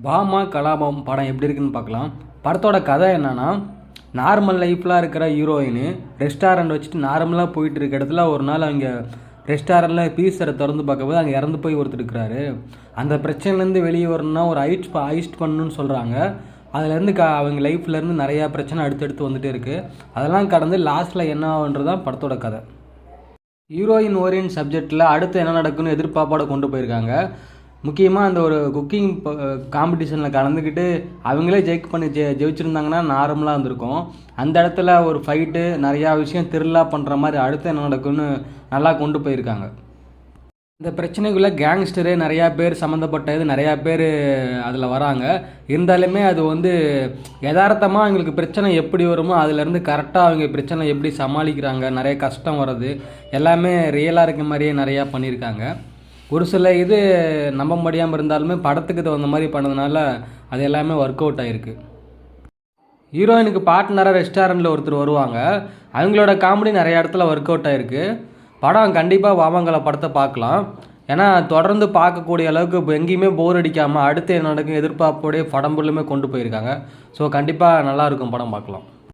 பாமா கலாபம் படம் எப்படி இருக்குன்னு பார்க்கலாம். படத்தோட கதை என்னன்னா, நார்மல் லைஃப்லாம் இருக்கிற ஹீரோயின் ரெஸ்டாரண்ட் வச்சுட்டு நார்மலாக போயிட்டு இருக்க இடத்துல ஒரு நாள் அவங்க ரெஸ்டாரண்ட்டில் பீஸரை திறந்து பார்க்கும்போது அங்கே இறந்து போய் ஒருத்தர் இருக்கிறாரு. அந்த பிரச்சனைலேருந்து வெளியே வரணும்னா ஒரு ஐஸ்ட் பண்ணணும்னு சொல்கிறாங்க. அதுலேருந்து அவங்க லைஃப்லேருந்து நிறையா பிரச்சனை அடுத்தடுத்து வந்துகிட்டே இருக்குது. அதெல்லாம் கடந்து லாஸ்ட்டில் என்ன ஆகுன்றது தான் படத்தோட கதை. ஹீரோயின் ஓரியன்ட் சப்ஜெக்டில் அடுத்து என்ன நடக்குன்னு எதிர்பார்ப்போட கொண்டு போயிருக்காங்க. முக்கியமாக அந்த ஒரு குக்கிங் காம்படிஷனில் கலந்துக்கிட்டு அவங்களே ஜெயிச்சிருந்தாங்கன்னா நார்மலாக இருந்திருக்கும். அந்த இடத்துல ஒரு ஃபைட்டு நிறையா விஷயம் த்ரில்லாக பண்ணுற மாதிரி அடுத்து என்ன நடக்குன்னு நல்லா கொண்டு போயிருக்காங்க. இந்த பிரச்சனைக்குள்ளே கேங்ஸ்டரு நிறையா பேர் சம்மந்தப்பட்டது நிறையா பேர் அதில் வராங்க. இருந்தாலுமே அது யதார்த்தமாக அவங்களுக்கு பிரச்சனை எப்படி வருமோ அதுலேருந்து கரெக்டாக அவங்க பிரச்சனை எப்படி சமாளிக்கிறாங்க, நிறைய கஷ்டம் வர்றது எல்லாமே ரியலாக இருக்க மாதிரியே நிறையா பண்ணியிருக்காங்க. ஒரு சில இது நம்ப முடியாமல் இருந்தாலுமே படத்துக்கு தகுந்த மாதிரி பண்ணதுனால அது எல்லாமே ஒர்க் அவுட் ஆகிருக்கு. ஹீரோயினுக்கு பார்ட்னராக ரெஸ்டாரண்ட்டில் ஒருத்தர் வருவாங்க. அவங்களோட காமெடி நிறைய இடத்துல ஒர்க் அவுட் ஆகிருக்கு. படம் கண்டிப்பாக வாமங்கல படத்தை பார்க்கலாம். ஏன்னா தொடர்ந்து பார்க்கக்கூடிய அளவுக்கு இப்போ எங்கேயுமே போர் அடிக்காமல் அடுத்து என்ன நடக்கும் எதிர்பார்ப்போடைய படம் ஃபுல்லுமே கொண்டு போயிருக்காங்க. ஸோ கண்டிப்பாக நல்லாயிருக்கும், படம் பார்க்கலாம்.